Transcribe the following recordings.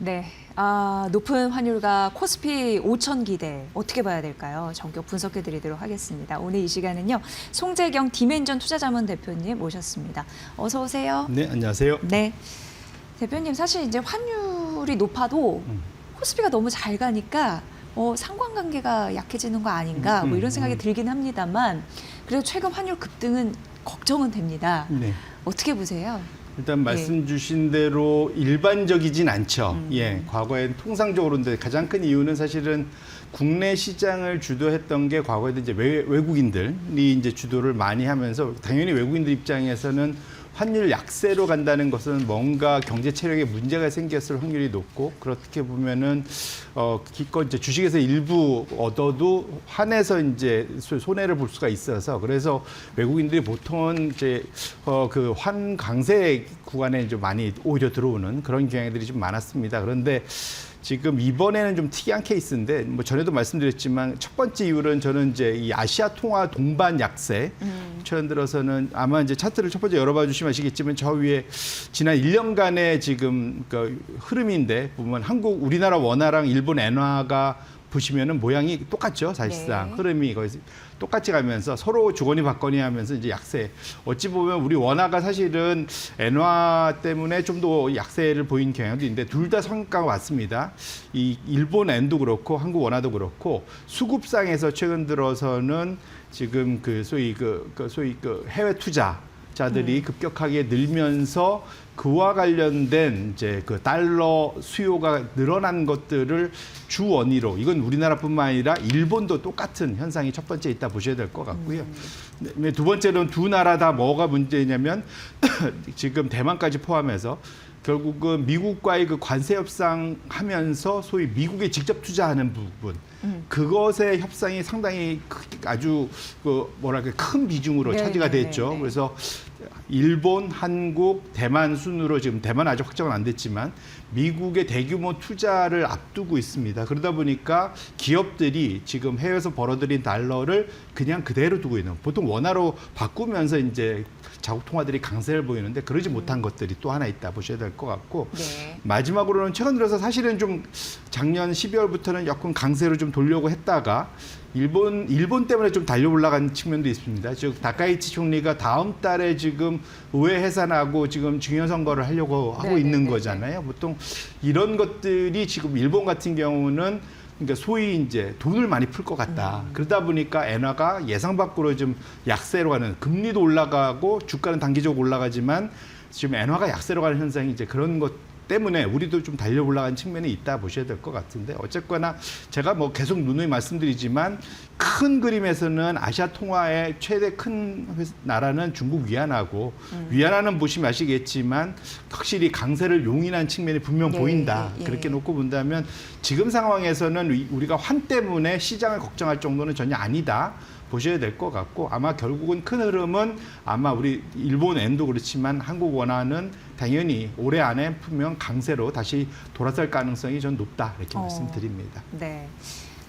네, 높은 환율과 코스피 5천 기대 어떻게 봐야 될까요? 전격 분석해드리도록 하겠습니다. 오늘 이 시간은요, 송재경 디멘전 투자자문 대표님 모셨습니다. 어서 오세요. 네, 안녕하세요. 네, 대표님 사실 이제 환율이 높아도 코스피가 너무 잘 가니까 상관관계가 약해지는 거 아닌가 뭐 이런 생각이 들긴 합니다만 그래도 최근 환율 급등은 걱정은 됩니다. 네. 어떻게 보세요? 일단 말씀 주신 대로 일반적이진 않죠. 예, 과거엔 통상적으로인데 가장 큰 이유는 사실은 국내 시장을 주도했던 게 과거에도 이제 외국인들이 이제 주도를 많이 하면서 당연히 외국인들 입장에서는 환율 약세로 간다는 것은 뭔가 경제 체력에 문제가 생겼을 확률이 높고 그렇게 보면은 기껏 이제 주식에서 일부 얻어도 환에서 이제 손해를 볼 수가 있어서 그래서 외국인들이 보통은 이제 그 환 강세 구간에 좀 많이 오히려 들어오는 그런 경향들이 좀 많았습니다. 그런데 지금 이번에는 좀 특이한 케이스인데 뭐 전에도 말씀드렸지만 첫 번째 이유는 저는 이제 이 아시아 통화 동반 약세 최근 들어서는 아마 이제 차트를 첫 번째 열어봐 주시면 아시겠지만 저 위에 지난 1년간의 지금 그 흐름인데 보면 우리나라 원화랑 일본 엔화가 보시면은 모양이 똑같죠, 사실상. 네. 흐름이 거의 똑같이 가면서 서로 주거니 받거니 하면서 이제 약세. 어찌 보면 우리 원화가 사실은 엔화 때문에 좀 더 약세를 보인 경향도 있는데 둘 다 성과가 왔습니다. 이 일본 엔도 그렇고 한국 원화도 그렇고 수급상에서 최근 들어서는 지금 소위 해외 투자자들이 급격하게 늘면서 그와 관련된 이제 그 달러 수요가 늘어난 것들을 주 원위로 이건 우리나라뿐만 아니라 일본도 똑같은 현상이 첫 번째 있다 보셔야 될 것 같고요. 네, 두 번째는 두 나라 다 뭐가 문제냐면 지금 대만까지 포함해서 결국은 미국과의 그 관세 협상하면서 소위 미국에 직접 투자하는 부분 그것의 협상이 상당히 아주 큰 비중으로 차지가 됐죠. 그래서 일본, 한국, 대만 순으로 지금 대만 아직 확정은 안 됐지만 미국의 대규모 투자를 앞두고 있습니다. 그러다 보니까 기업들이 지금 해외에서 벌어들인 달러를 그냥 그대로 두고 있는 보통 원화로 바꾸면서 이제 자국 통화들이 강세를 보이는데 그러지 못한 것들이 또 하나 있다 보셔야 될 것 같고 네. 마지막으로는 최근 들어서 사실은 좀 작년 12월부터는 약간 강세로 좀 돌려고 했다가 일본 때문에 좀 달려 올라간 측면도 있습니다. 즉 다카이치 총리가 다음 달에 지금 의회 해산하고 지금 중요 선거를 하려고 하고 있는 거잖아요. 보통 이런 것들이 지금 일본 같은 경우는 그러니까 소위 이제 돈을 많이 풀 것 같다. 그러다 보니까 엔화가 예상 밖으로 좀 약세로 가는 금리도 올라가고 주가는 단기적으로 올라가지만 지금 엔화가 약세로 가는 현상이 이제 그런 것 때문에 우리도 좀 달려 올라간 측면이 있다 보셔야 될 것 같은데 어쨌거나 제가 뭐 계속 누누이 말씀드리지만 큰 그림에서는 아시아 통화의 최대 큰 나라는 중국 위안화고 위안화는 보시면 아시겠지만 확실히 강세를 용인한 측면이 분명 보인다. 그렇게 놓고 본다면 지금 상황에서는 우리가 환 때문에 시장을 걱정할 정도는 전혀 아니다. 보셔야 될 것 같고 아마 결국은 큰 흐름은 아마 우리 일본 엔도 그렇지만 한국 원화는 당연히 올해 안에 분명 강세로 다시 돌아설 가능성이 전 높다 이렇게 말씀드립니다. 네.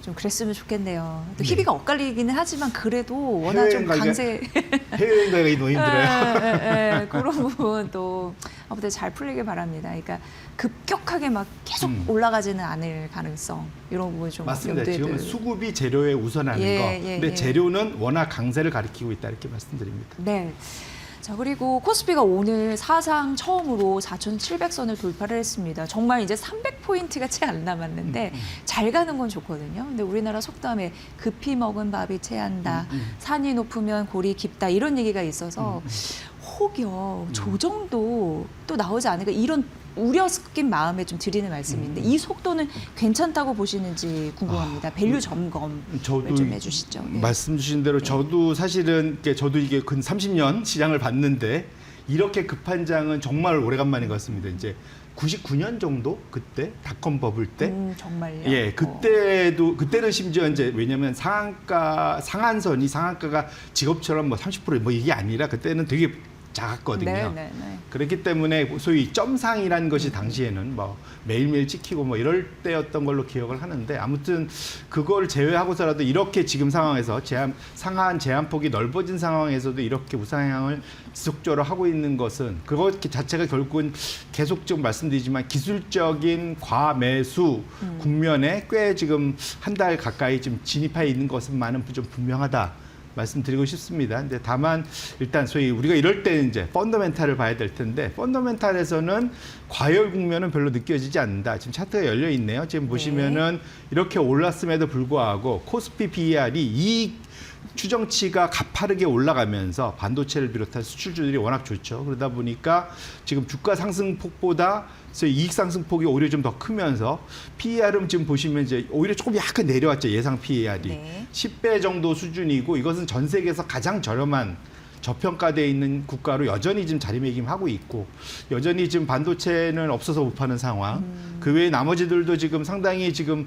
좀 그랬으면 좋겠네요. 또 희비가 엇갈리기는 하지만 그래도 워낙 좀 강세. 해외여행 가기 너무 힘들어요. 그런 부분도 아무튼 잘 풀리길 바랍니다. 그러니까 급격하게 막 계속 올라가지는 않을 가능성 이런 부분 좀 맞습니다. 지금은 수급이 재료에 우선하는 거. 근데 재료는 워낙 강세를 가리키고 있다 이렇게 말씀드립니다. 네. 자, 그리고 코스피가 오늘 사상 처음으로 4,700선을 돌파를 했습니다. 정말 이제 300포인트가 채 안 남았는데 잘 가는 건 좋거든요. 근데 우리나라 속담에 급히 먹은 밥이 체한다. 산이 높으면 골이 깊다. 이런 얘기가 있어서 혹여 조정도 또 나오지 않을까 이런 우려 섞인 마음에 좀 드리는 말씀인데 이 속도는 괜찮다고 보시는지 궁금합니다. 밸류 점검 좀 해주시죠. 말씀 주신 대로 저도 사실은 저도 이게 근 30년 시장을 봤는데 이렇게 급한 장은 정말 오래간만인 것 같습니다. 이제 99년 정도 그때 닷컴 버블 때 정말요? 예, 그때는 심지어 이제 왜냐면 상한가가 직업처럼 뭐 30% 뭐 이게 아니라 그때는 되게 작았거든요. 네. 그렇기 때문에 소위 점상이라는 것이 당시에는 뭐 매일매일 찍히고 뭐 이럴 때였던 걸로 기억을 하는데 아무튼 그걸 제외하고서라도 이렇게 지금 상황에서 상하한 제한폭이 넓어진 상황에서도 이렇게 우상향을 지속적으로 하고 있는 것은 그것 자체가 결국은 계속 좀 말씀드리지만 기술적인 과매수 국면에 꽤 지금 한 달 가까이 좀 진입해 있는 것만은 좀 분명하다. 말씀드리고 싶습니다. 근데 다만 일단 소위 우리가 이럴 때는 이제 펀더멘탈을 봐야 될 텐데 펀더멘탈에서는 과열 국면은 별로 느껴지지 않는다. 지금 차트가 열려 있네요. 지금 보시면은 이렇게 올랐음에도 불구하고 코스피 PER이 이 추정치가 가파르게 올라가면서 반도체를 비롯한 수출주들이 워낙 좋죠. 그러다 보니까 지금 주가 상승폭보다 이익 상승폭이 오히려 좀 더 크면서 PER은 지금 보시면 이제 오히려 조금 약간 내려왔죠. 예상 PER이. 네. 10배 정도 수준이고 이것은 전 세계에서 가장 저렴한 저평가되어 있는 국가로 여전히 지금 자리매김하고 있고 여전히 지금 반도체는 없어서 못 파는 상황. 그 외에 나머지들도 지금 상당히 지금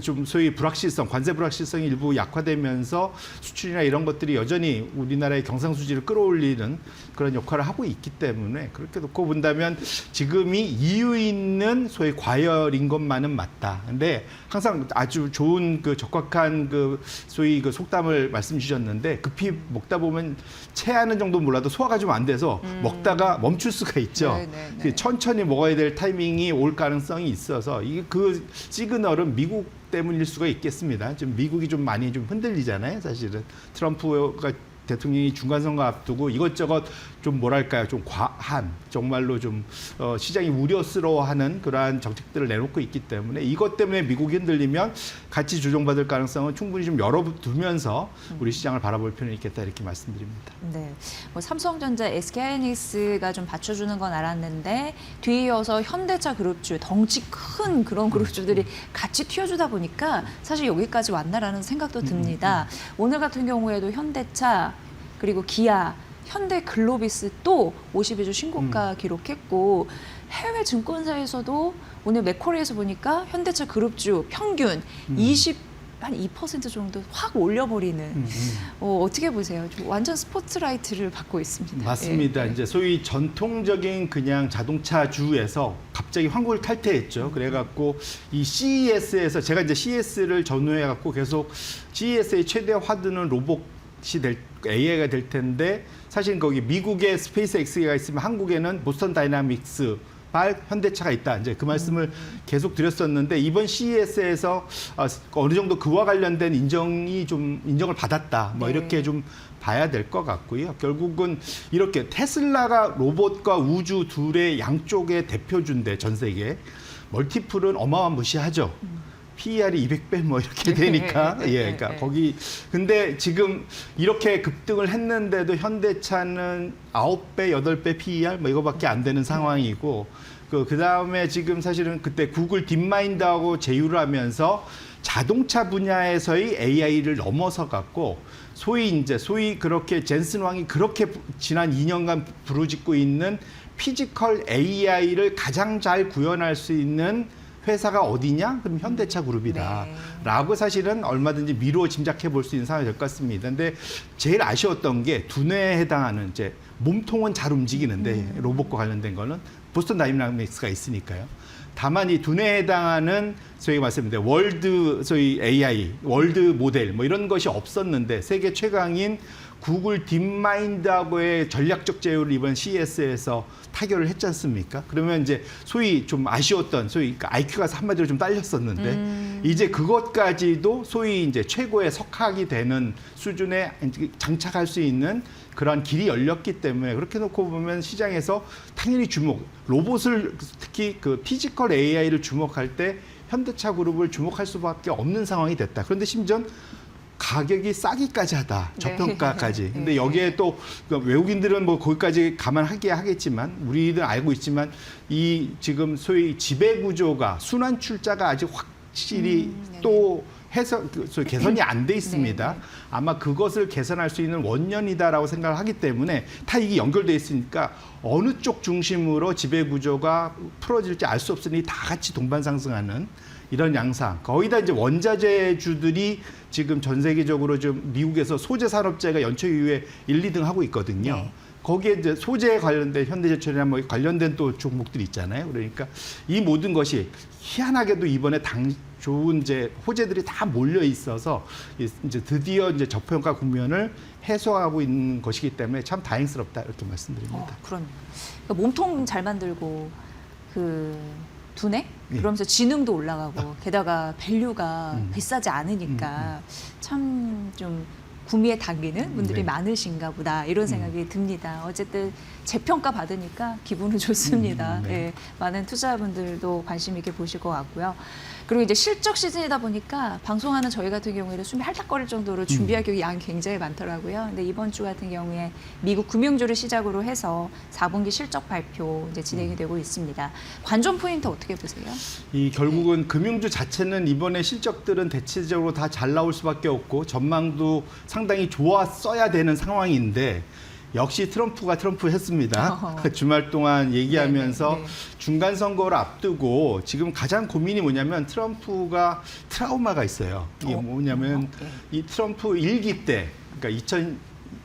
좀 소위 불확실성, 관세 불확실성이 일부 약화되면서 수출이나 이런 것들이 여전히 우리나라의 경상수지를 끌어올리는 그런 역할을 하고 있기 때문에 그렇게 놓고 본다면 지금이 이유 있는 소위 과열인 것만은 맞다. 근데 항상 아주 좋은 그 적확한 그 소위 그 속담을 말씀 주셨는데 급히 먹다 보면 체하는 정도 몰라도 소화가 좀 안 돼서 먹다가 멈출 수가 있죠. 네. 천천히 먹어야 될 타이밍이 올 가능성이 있어서 이게 그 시그널은 미국 때문일 수가 있겠습니다. 지금 미국이 좀 많이 좀 흔들리잖아요. 사실은 트럼프가 대통령이 중간선거 앞두고 이것저것 좀 뭐랄까요, 좀 과한 정말로 좀 시장이 우려스러워하는 그러한 정책들을 내놓고 있기 때문에 이것 때문에 미국이 흔들리면 같이 조정받을 가능성은 충분히 좀 열어두면서 우리 시장을 바라볼 필요는 있겠다 이렇게 말씀드립니다. 네, 뭐 삼성전자, SK하이닉스가 좀 받쳐주는 건 알았는데 뒤이어서 현대차 그룹주, 덩치 큰 그런 그룹주들이 같이 튀어주다 보니까 사실 여기까지 왔나라는 생각도 듭니다. 오늘 같은 경우에도 현대차 그리고 기아, 현대글로비스 또 52주 신고가 기록했고 해외 증권사에서도 오늘 맥쿼리에서 보니까 현대차 그룹주 평균 한 2% 정도 확 올려버리는 어떻게 보세요? 좀 완전 스포트라이트를 받고 있습니다. 맞습니다. 예. 이제 소위 전통적인 그냥 자동차주에서 갑자기 한국을 탈퇴했죠. 그래갖고 이 CES에서 제가 이제 CES를 전후해갖고 계속 CES의 최대 화두는 로봇이 AI가 될 텐데 사실 거기 미국에 스페이스 X가 있으면 한국에는 보스턴 다이나믹스 현대차가 있다. 이제 그 말씀을 계속 드렸었는데 이번 CES에서 어느 정도 그와 관련된 인정을 받았다. 뭐 네. 이렇게 좀 봐야 될 것 같고요. 결국은 이렇게 테슬라가 로봇과 우주 둘의 양쪽의 대표주인데 전 세계 멀티플은 어마어마무시하죠. PER이 200배 뭐 이렇게 되니까 그러니까 거기 근데 지금 이렇게 급등을 했는데도 현대차는 9배, 8배 PER 뭐 이거밖에 안 되는 상황이고 그다음에 지금 사실은 그때 구글 딥마인드하고 제휴를 하면서 자동차 분야에서의 AI를 넘어서 갖고 소위 그렇게 젠슨 왕이 그렇게 지난 2년간 부르짖고 있는 피지컬 AI를 가장 잘 구현할 수 있는 회사가 어디냐? 그럼 현대차 그룹이다. 네. 라고 사실은 얼마든지 미루어 짐작해 볼 수 있는 상황이 될 것 같습니다. 근데 제일 아쉬웠던 게 두뇌에 해당하는 이제 몸통은 잘 움직이는데 로봇과 관련된 거는 보스턴 다이나믹스가 있으니까요. 다만 이 두뇌에 해당하는 소위 말씀드린 소위 AI, 월드 모델 뭐 이런 것이 없었는데 세계 최강인 구글 딥마인드하고의 전략적 제휴를 이번 CES에서 타결을 했지 않습니까? 그러면 이제 소위 좀 아쉬웠던 IQ가 한마디로 좀 딸렸었는데 이제 그것까지도 소위 이제 최고의 석학이 되는 수준에 장착할 수 있는 그런 길이 열렸기 때문에 그렇게 놓고 보면 시장에서 당연히 로봇을 특히 그 피지컬 AI를 주목할 때 현대차 그룹을 주목할 수밖에 없는 상황이 됐다. 그런데 심지어 가격이 싸기까지 하다. 저평가까지. 네. 근데 여기에 또 외국인들은 뭐 거기까지 감안하게 하겠지만 우리들 알고 있지만 이 지금 소위 지배 구조가 순환 출자가 아직 확실히 또 개선이 안 돼 있습니다. 네. 아마 그것을 개선할 수 있는 원년이다라고 생각을 하기 때문에 다 이게 연결돼 있으니까 어느 쪽 중심으로 지배 구조가 풀어질지 알 수 없으니 다 같이 동반 상승하는 이런 양상. 거의 다 이제 원자재주들이 지금 전 세계적으로 좀 미국에서 소재 산업재가 연초 이후에 1, 2등 하고 있거든요. 네. 거기에 이제 소재에 관련된 현대제철이나 뭐 관련된 또 종목들이 있잖아요. 그러니까 이 모든 것이 희한하게도 이번에 좋은 이제 호재들이 다 몰려 있어서 이제 드디어 이제 저평가 국면을 해소하고 있는 것이기 때문에 참 다행스럽다 이렇게 말씀드립니다. 그럼요. 그러니까 몸통 잘 만들고 그 두뇌 예. 그러면서 지능도 올라가고 게다가 밸류가 비싸지 않으니까 참 좀 구미에 당기는 분들이 네. 많으신가 보다 이런 생각이 듭니다. 어쨌든 재평가 받으니까 기분은 좋습니다. 네. 예, 많은 투자분들도 관심 있게 보실 것 같고요. 그리고 이제 실적 시즌이다 보니까 방송하는 저희 같은 경우에는 숨이 할딱거릴 정도로 준비할 게 양이 굉장히 많더라고요. 근데 이번 주 같은 경우에 미국 금융주를 시작으로 해서 4분기 실적 발표 이제 진행이 되고 있습니다. 관전 포인트 어떻게 보세요? 이 결국은 금융주 자체는 이번에 실적들은 대체적으로 다 잘 나올 수밖에 없고 전망도 상당히 좋았어야 되는 상황인데 역시 트럼프가 트럼프 했습니다. 주말 동안 얘기하면서 네네. 중간 선거를 앞두고 지금 가장 고민이 뭐냐면 트럼프가 트라우마가 있어요. 이게 뭐냐면 이 트럼프 일기 때 그러니까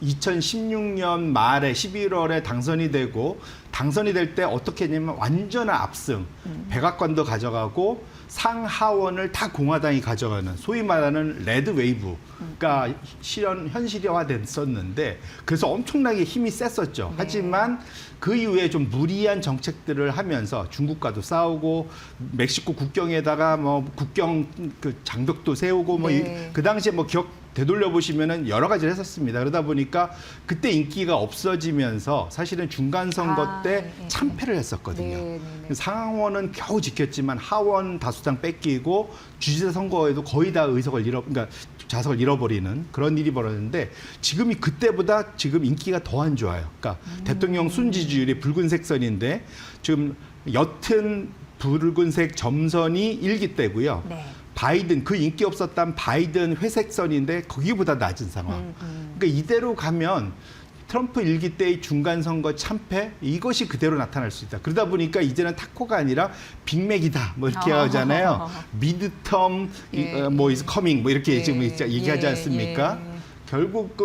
2016년 말에 11월에 당선이 되고 당선이 될 때 어떻게 했냐면 완전한 압승, 백악관도 가져가고 상하원을 다 공화당이 가져가는 소위 말하는 레드 웨이브가 현실화됐었는데 그래서 엄청나게 힘이 셌었죠. 네. 하지만 그 이후에 좀 무리한 정책들을 하면서 중국과도 싸우고 멕시코 국경에다가 뭐 국경 그 장벽도 세우고 뭐 네. 그 당시에 뭐 기억 되돌려 보시면은 여러 가지를 했었습니다. 그러다 보니까 그때 인기가 없어지면서 사실은 중간 선거 때 네. 참패를 했었거든요. 네. 상하원은 겨우 지켰지만 하원 다수당 뺏기고 주지사 선거에도 거의 다 그러니까 좌석을 잃어버리는 그런 일이 벌어졌는데 지금이 그때보다 지금 인기가 더 안 좋아요. 그러니까 대통령 순지지율이 붉은색 선인데 지금 옅은 붉은색 점선이 일기 때고요. 네. 바이든 그 인기 없었던 바이든 회색선인데 거기보다 낮은 상황. 그러니까 이대로 가면 트럼프 일기 때의 중간 선거 참패 이것이 그대로 나타날 수 있다. 그러다 보니까 이제는 타코가 아니라 빅맥이다. 뭐 이렇게 하잖아요. 미드텀 예. 뭐 is coming 뭐 이렇게 예. 지금 얘기하지 예. 않습니까? 예. 결국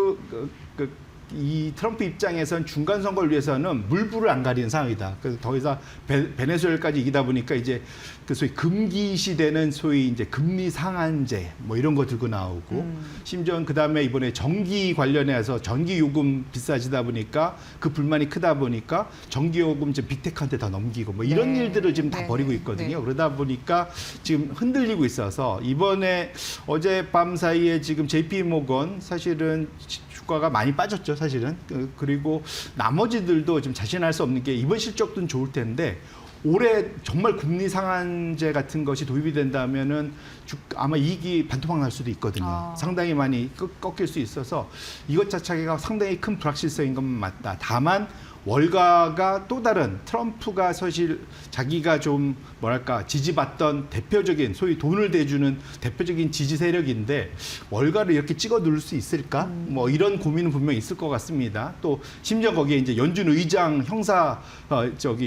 이 트럼프 입장에선 중간 선거를 위해서는 물불을 안 가리는 상황이다. 그래서 더 이상 베네수엘까지 이기다 보니까 이제 그 소위 금기시되는 소위 이제 금리 상한제 뭐 이런 거 들고 나오고 심지어 그 다음에 이번에 전기 관련해서 전기 요금 비싸지다 보니까 그 불만이 크다 보니까 전기 요금 이제 빅테크한테 다 넘기고 뭐 이런 네. 일들을 지금 다 네. 벌이고 있거든요. 네. 그러다 보니까 지금 흔들리고 있어서 이번에 어젯밤 사이에 지금 JP 모건 사실은 주가가 많이 빠졌죠, 사실은. 그리고 나머지들도 좀 자신할 수 없는 게 이번 실적도 좋을 텐데 올해 정말 금리 상한제 같은 것이 도입이 된다면은 아마 이익이 반토막 날 수도 있거든요. 상당히 많이 꺾일 수 있어서 이것 자체가 상당히 큰 불확실성인 건 맞다. 다만 월가가 또 다른 트럼프가 사실 자기가 좀 뭐랄까 지지받던 대표적인 소위 돈을 대주는 대표적인 지지 세력인데 월가를 이렇게 찍어 누를 수 있을까? 뭐 이런 고민은 분명히 있을 것 같습니다. 또 심지어 거기에 이제 연준 의장 형사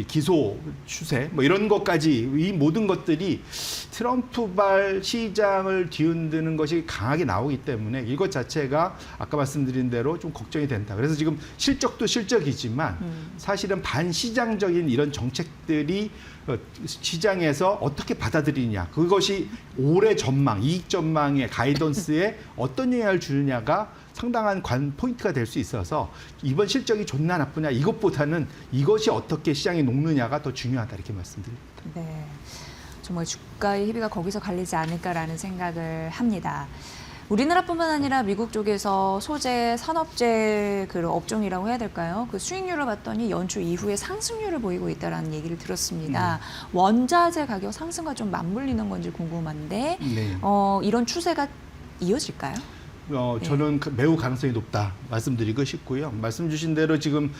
기소 추세 뭐 이런 것까지 이 모든 것들이 트럼프발 시장을 뒤흔드는 것이 강하게 나오기 때문에 이것 자체가 아까 말씀드린 대로 좀 걱정이 된다. 그래서 지금 실적도 실적이지만 사실은 반시장적인 이런 정책들이 시장에서 어떻게 받아들이냐 그것이 올해 전망, 이익 전망의 가이던스에 어떤 영향을 주느냐가 상당한 포인트가 될 수 있어서 이번 실적이 좋나 나쁘냐 이것보다는 이것이 어떻게 시장에 녹느냐가 더 중요하다 이렇게 말씀드립니다. 네, 정말 주가의 희비가 거기서 갈리지 않을까라는 생각을 합니다. 우리나라뿐만 아니라 미국 쪽에서 소재, 산업재 그 업종이라고 해야 될까요? 그 수익률을 봤더니 연초 이후에 상승률을 보이고 있다라는 얘기를 들었습니다. 원자재 가격 상승과 좀 맞물리는 건지 궁금한데 네. 이런 추세가 이어질까요? 저는 매우 가능성이 높다 말씀드리고 싶고요. 말씀 주신 대로 지금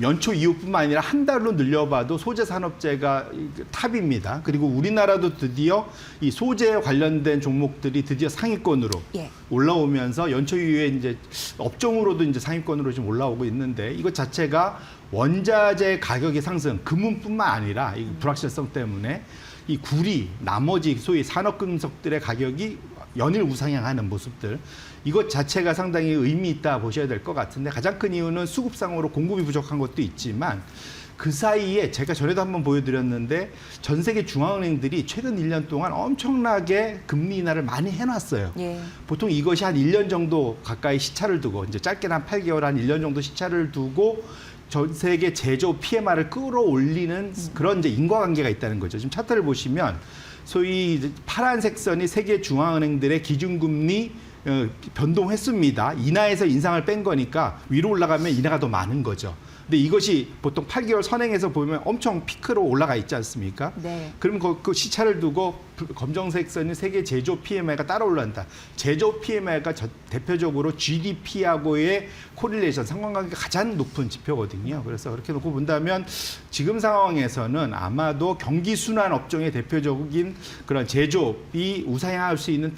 연초 이후뿐만 아니라 한 달로 늘려봐도 소재 산업재가 탑입니다. 그리고 우리나라도 드디어 이 소재 관련된 종목들이 드디어 상위권으로 올라오면서 연초 이후에 이제 업종으로도 이제 상위권으로 좀 올라오고 있는데 이것 자체가 원자재 가격의 상승, 금은뿐만 아니라 이 불확실성 때문에 이 구리, 나머지 소위 산업금속들의 가격이 연일 우상향하는 모습들, 이것 자체가 상당히 의미 있다 보셔야 될 것 같은데, 가장 큰 이유는 수급상으로 공급이 부족한 것도 있지만 그 사이에 제가 전에도 한번 보여드렸는데 전 세계 중앙은행들이 최근 1년 동안 엄청나게 금리 인하를 많이 해놨어요. 예. 보통 이것이 한 1년 정도 가까이 시차를 두고, 이제 짧게는 한 8개월, 한 1년 정도 시차를 두고 전 세계 제조업 PMI를 끌어올리는 그런 이제 인과관계가 있다는 거죠. 지금 차트를 보시면 소위 이제 파란색 선이 세계 중앙은행들의 기준금리 변동했습니다. 인하에서 인상을 뺀 거니까 위로 올라가면 인하가 더 많은 거죠. 근데 이것이 보통 8개월 선행에서 보면 엄청 피크로 올라가 있지 않습니까? 네. 그럼 그 시차를 두고 검정색 선이 세계 제조업 PMI가 따라 올라간다. 제조업 PMI가 대표적으로 GDP하고의 코릴레이션, 상관관계가 가장 높은 지표거든요. 그래서 그렇게 놓고 본다면 지금 상황에서는 아마도 경기 순환 업종의 대표적인 그런 제조업이 우상향할 수 있는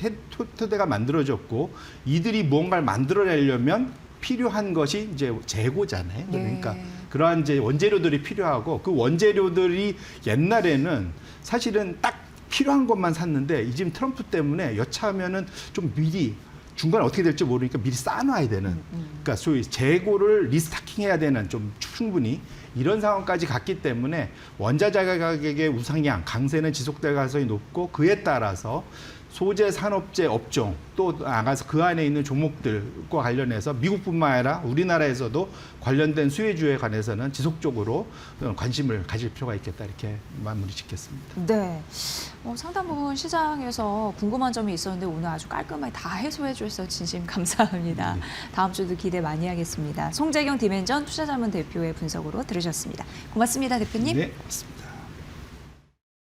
토대가 만들어졌고, 이들이 무언가를 만들어내려면 필요한 것이 이제 재고잖아요. 그러니까 네. 그러한 이제 원재료들이 필요하고, 그 원재료들이 옛날에는 사실은 딱 필요한 것만 샀는데 지금 트럼프 때문에 여차하면은 좀 미리 중간에 어떻게 될지 모르니까 미리 쌓아놔야 되는, 그러니까 소위 재고를 리스타킹해야 되는, 좀 충분히 이런 상황까지 갔기 때문에 원자재 가격의 우상향, 강세는 지속될 가능성이 높고, 그에 따라서 소재 산업재 업종 또 나가서 그 안에 있는 종목들과 관련해서 미국뿐만 아니라 우리나라에서도 관련된 수혜주에 관해서는 지속적으로 관심을 가질 필요가 있겠다, 이렇게 마무리 짓겠습니다. 네. 상당 부분 시장에서 궁금한 점이 있었는데 오늘 아주 깔끔하게 다 해소해 주셔서 진심 감사합니다. 다음 주도 기대 많이 하겠습니다. 송재경 디멘전 투자자문 대표의 분석으로 들으셨습니다. 고맙습니다, 대표님. 네, 고맙습니다.